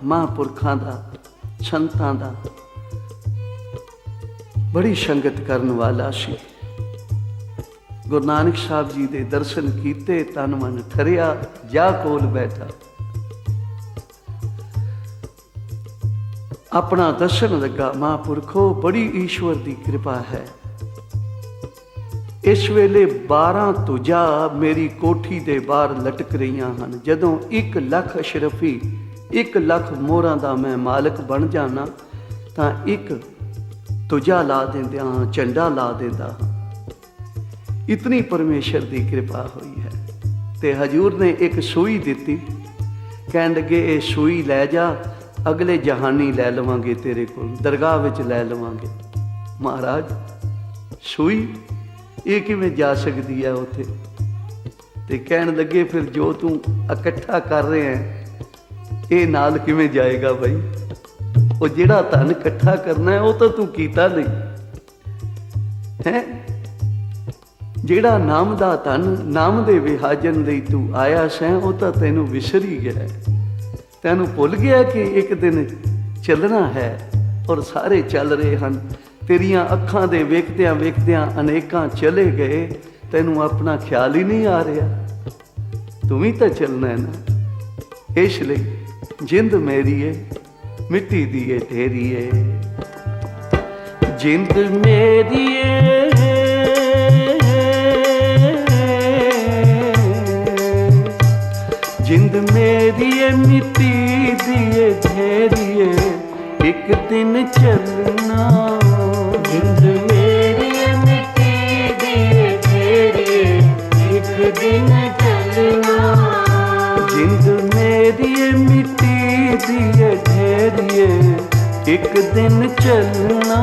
ਮਹਾਂਪੁਰਖਾਂ ਦਾ, ਸੰਤਾਂ ਦਾ ਬੜੀ ਸੰਗਤ ਕਰਨ ਵਾਲਾ ਸੀ। ਗੁਰੂ ਨਾਨਕ ਸਾਹਿਬ ਜੀ ਦੇ ਦਰਸ਼ਨ ਕੀਤੇ, ਤਨ ਮਨ ਠਰਿਆ, ਜਾ ਕੋਲ ਬੈਠਾ। ਆਪਣਾ ਦੱਸਣ ਲੱਗਾ, ਮਹਾਂਪੁਰਖੋ ਬੜੀ ਈਸ਼ਵਰ ਦੀ ਕਿਰਪਾ ਹੈ। ਇਸ ਵੇਲੇ 12 ਤੁਜਾ ਮੇਰੀ ਕੋਠੀ ਦੇ ਬਾਹਰ ਲਟਕ ਰਹੀਆਂ ਹਨ। ਜਦੋਂ 1 ਲੱਖ ਅਸ਼ਰਫੀ 1 ਲੱਖ ਮੋਹਰਾਂ ਦਾ ਮੈਂ ਮਾਲਕ ਬਣ ਜਾਣਾ ਤਾਂ 1 ਤੁਜਾ ਲਾ ਦਿੰਦਾ ਹਾਂ, ਝੰਡਾ ਲਾ ਦਿੰਦਾ ਹਾਂ। ਇਤਨੀ ਪਰਮੇਸ਼ਰ ਦੀ ਕਿਰਪਾ ਹੋਈ ਹੈ। ਤੇ ਹਜੂਰ ਨੇ ਇੱਕ ਸੂਈ ਦਿੱਤੀ, ਕਹਿਣ ਲੱਗੇ ਇਹ ਸੂਈ ਲੈ ਜਾ, ਅਗਲੇ ਜਹਾਨੀ ਲੈ ਲਵਾਂਗੇ, ਤੇਰੇ ਕੋਲ ਦਰਗਾਹ ਵਿੱਚ ਲੈ ਲਵਾਂਗੇ। ਮਹਾਰਾਜ ਸੂਈ ਇਹ ਕਿਵੇਂ ਜਾ ਸਕਦੀ ਹੈ ਉੱਥੇ? ਤੇ ਕਹਿਣ ਲੱਗੇ ਫਿਰ ਜੋ ਤੂੰ ਇਕੱਠਾ ਕਰ ਰਿਹਾ ਹੈ ਇਹ ਨਾਲ ਕਿਵੇਂ ਜਾਏਗਾ ਬਾਈ? ਉਹ ਜਿਹੜਾ ਧਨ ਇਕੱਠਾ ਕਰਨਾ ਹੈ ਉਹ ਤਾਂ ਤੂੰ ਕੀਤਾ ਨਹੀਂ ਹੈ। ਜਿਹੜਾ ਨਾਮ ਦਾ ਧਨ, ਨਾਮ ਦੇ ਵਿਹਾਜਨ ਲਈ ਤੂੰ ਆਇਆ ਸੈਂ, ਉਹ ਤਾਂ ਤੈਨੂੰ ਵਿਸਰ ਹੀ ਗਿਆ। ਤੈਨੂੰ ਭੁੱਲ ਗਿਆ ਕਿ ਇੱਕ ਦਿਨ ਚੱਲਣਾ ਹੈ ਔਰ ਸਾਰੇ ਚੱਲ ਰਹੇ ਹਨ। ਤੇਰੀਆਂ ਅੱਖਾਂ ਦੇ ਵੇਖਦਿਆਂ ਵੇਖਦਿਆਂ ਅਨੇਕਾਂ ਚਲੇ ਗਏ, ਤੈਨੂੰ ਆਪਣਾ ਖਿਆਲ ਹੀ ਨਹੀਂ ਆ ਰਿਹਾ। ਤੂੰ ਵੀ ਤਾਂ ਚੱਲਣਾ ਹੈ ਨਾ। ਇਸ ਲਈ ਜਿੰਦ ਮੇਰੀ ਏ ਮਿੱਟੀ ਦੀ ਏ ਢੇਰੀ ਏ, ਜਿੰਦ ਮੇਰੀ ਏ ਜਿੰਦ ਮੇਰੀ ਏ ਮਿੱਟੀ ਦੀ ਏ ਢੇਰੀ ਏ, ਇੱਕ ਦਿਨ ਚੱਲਣਾ। जिंद मेरी मिट्टी दी ढेरी एक दिन चलना। जिंद मेरी मिट्टी दी ढेरी एक दिन चलना।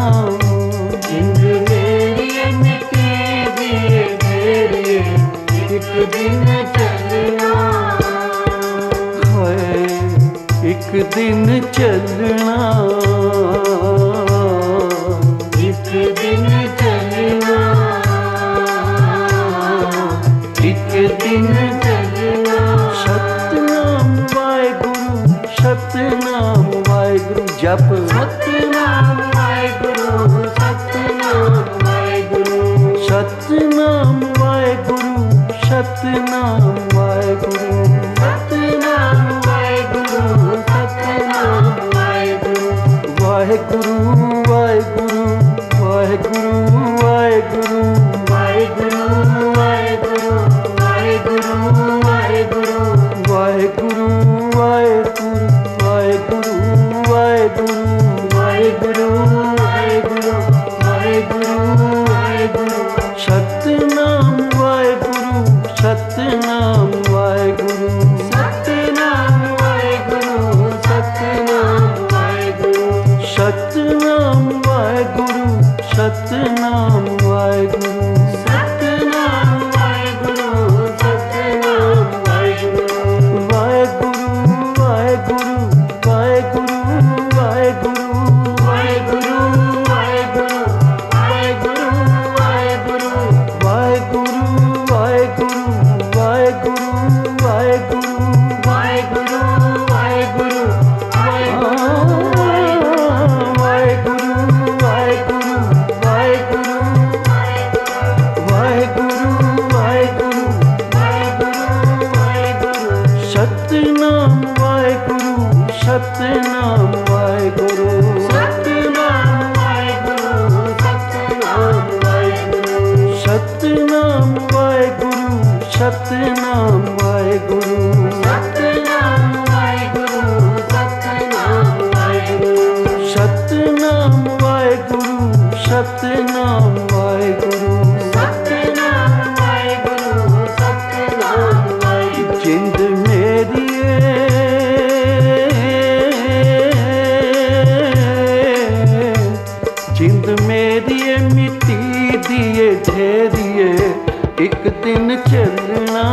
जिंद मेरी मिट्टी दी ढेरी एक दिन चलना। हाय एक दिन चलना, एक दिन चलना। एक दिन चलना। सतनाम वाहेगुरु, सतनाम वाहेगुरु जप। सतनाम वाहेगुरु, सतनाम वाहेगुरु। सतनाम वाहेगुरु, सतनाम वाहेगुरु। सतनाम वाहेगुरु, सतनाम वाहेगुरु। वाहेगुरु वाहेगुरु वाहेगुरु वाहेगुरु वाहेगुरु वाहेगुरु वाहेगुरु वाहेगुरु। वाहेगुरु वाहेगुरु वाहेगुरु वाहेगुरु वाहेगुरु वाहेगुरु वाहेगुरु वाहेगुरु। सतनाम वाहेगुरु, सतनाम वाहेगुरु। सतनाम वाहेगुरु, सतनाम वाहेगुरु। सतनाम वाहेगुरु, सतनाम वाहेगुरु। सतनाम वाहेगुरु, सतनाम वाहेगुरु। वाहेगुरु वाहेगुरु वाहेगुरु वाहेगुरु वाहेगुरु वाहेगुरु वाहेगुरु वाहेगुरु। वाहेगुरु वाहेगुरु वाहेगुरु वाहेगुरु वाहेगुरु वाहेगुरु वाहेगुरु। वाहेगुरु वाहेगुरु वाहेगुरु वाहेगुरु वाहेगुरु। सतनाम वाहेगुरु, सतनाम वाहेगुरु। सतनाम वाहेगुरु, सतनाम वाहेगुरु। सतनाम वाहेगुरु, सतनाम वाहेगुरु। सतनाम वाहेगुरु, सतनाम वाहेगुरु। सतनाम वाहेगुरु, सतनाम वाहेगुरु। सतनाम वाहेगुरु, सतनाम वाहेगुरु। जिंद मेरी जिंद मेरी मिट्टी दिए ढेरिए एक दिन चलना।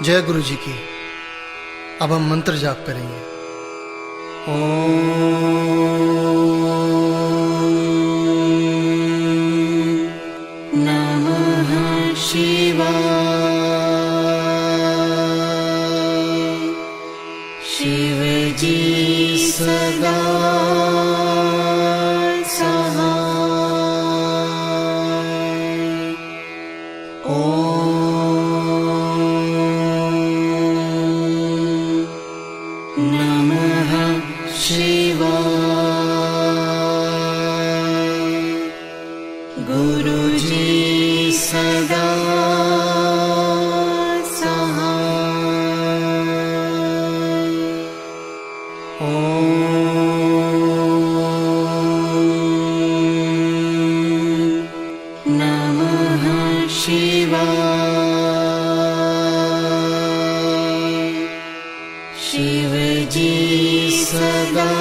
जय गुरु जी की। अब हम मंत्र जाप करेंगे। नमः शिवाय। शिव जी सदा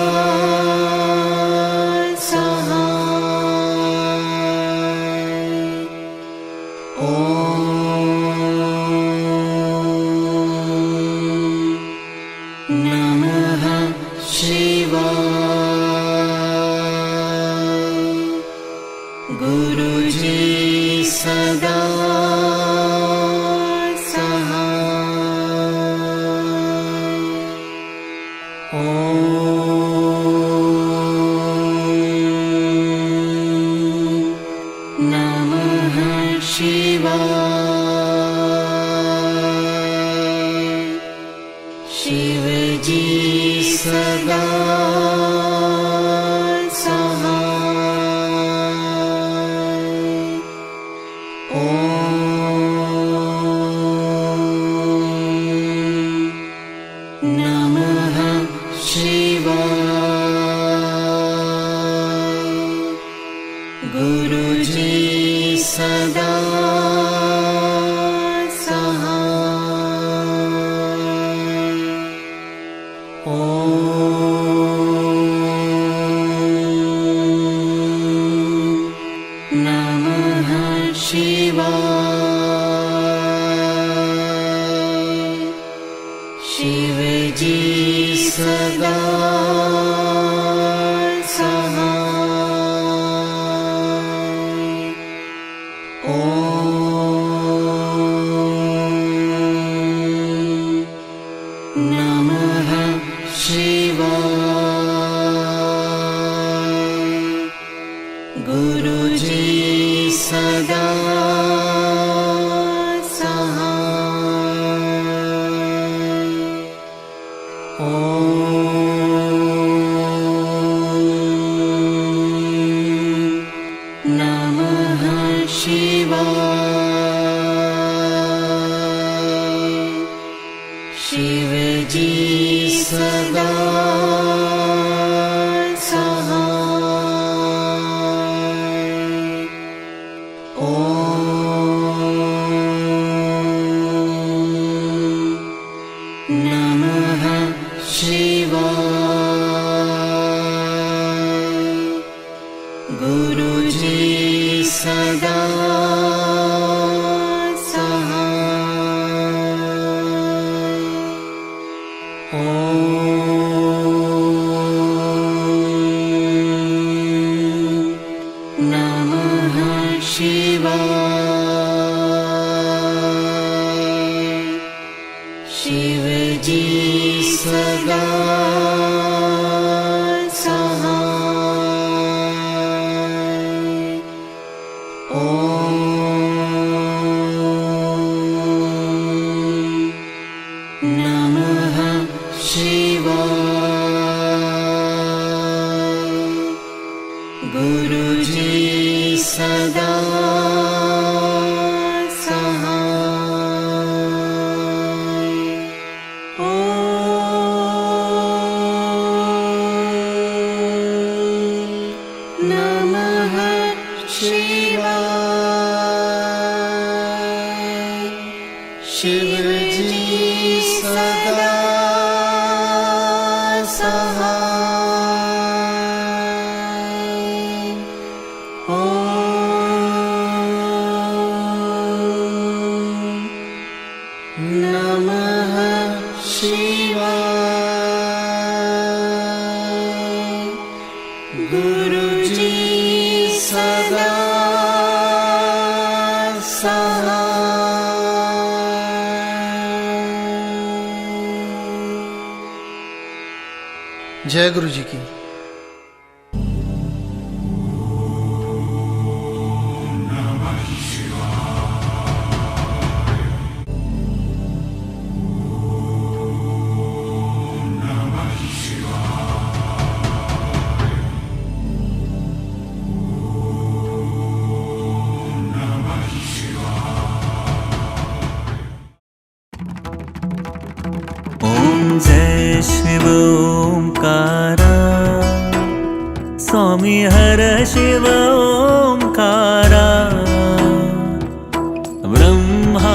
शिव जी सदा शिव जी सदा नमः सदा जय गुरु जी की। जय शिव ओंकारा स्वामी हर शिव ओंकारा ब्रह्मा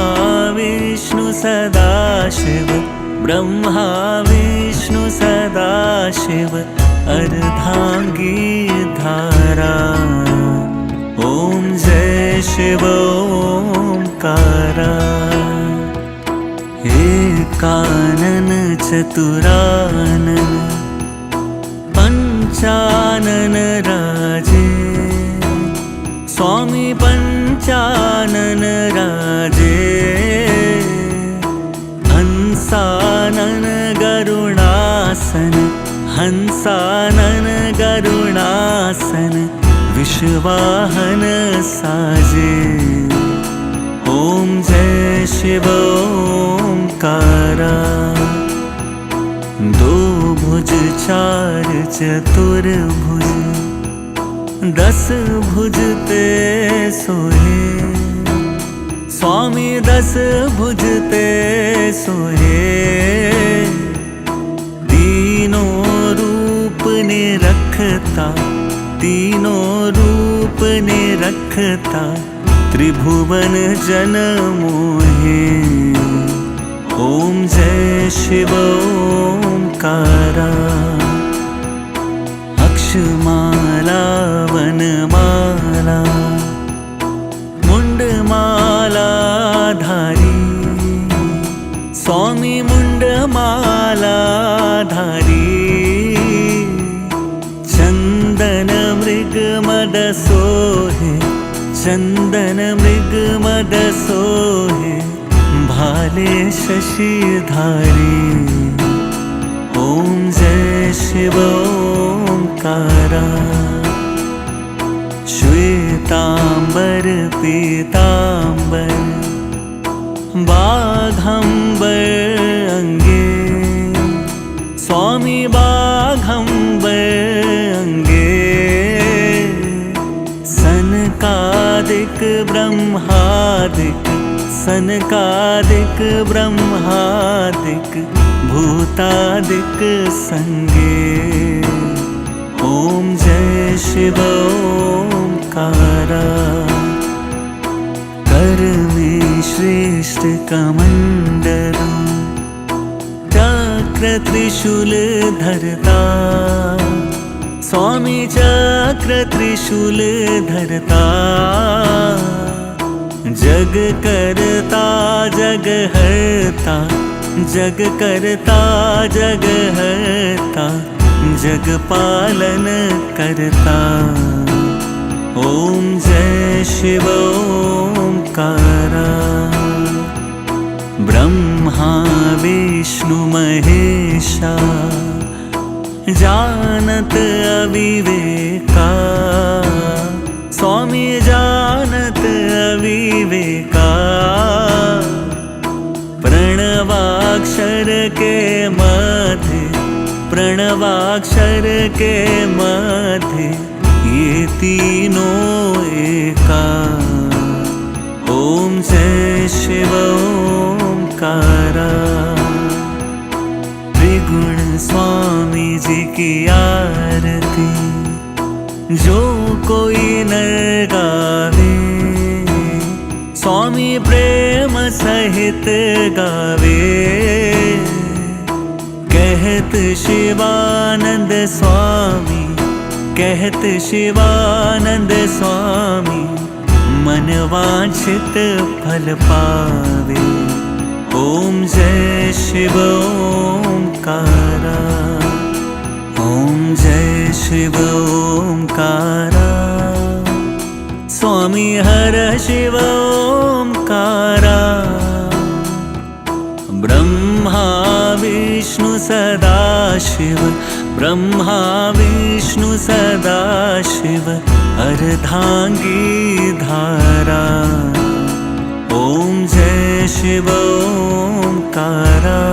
विष्णु सदा शिव ब्रह्मा विष्णु सदा शिव अर्धांगी धारा। ओम जय शिव ओंकारा एकानन चतुरानन पंचानन राजे स्वामी पंचानन राजे हंसानन गरुणासन हंसानन गरुणासन विश्वाहन साजे। ओम जय शिव ओंकारा दो भुज चार चतुर्भुज 10 भुज ते सोहे स्वामी 10 भुज ते सोहे तीनों रूप ने रखता तीनों रूप ने रखता त्रिभुवन जन मोहे। ओम जय शिव ओंकारा अक्षमाला वनमाला मुंडमाला धारी स्वामी मुंडमाला धारी चंदन मृग मद सोहे चंदन मृग मद सोहे भाले शशिधारी। ओम जय शिव ओंकारा श्वेतांबर पीतांबर बाघंबर अंगे स्वामी बाघंबर अंगे सनकादिक ब्रह्मादिक सनकादिक ब्रह्मादिक भूतादिक संगे। ओम जय शिव ओंकारा कर में श्रेष्ठ कमंडल चक्र त्रिशूल धरता स्वामी चक्र त्रिशूल धरता जग करता जग हरता जग करता जग हरता जग पालन करता। ओम जय शिव ओंकारा ब्रह्मा विष्णु महेशा जानत अविवेका स्वामी जानत अविवेका प्रणवाक्षर के मध्य प्रणवाक्षर के मध्य ये तीनों एका। ओम जय शिव ओंकारा त्रिगुण स्वामी जी की आरती जो कोई नर गावे स्वामी प्रेम सहित गावे कहत शिवानंद स्वामी कहत शिवानंद स्वामी मन वांछित फल पावे। ओम जय शिव ओंकारा ओम जय शिव ओंकारा स्वामी हर शिव ओंकारा ब्रह्मा विष्णु सदाशिव ब्रह्मा विष्णु सदाशिव अर्धांगी धारा ओम जय शिव ओंकारा।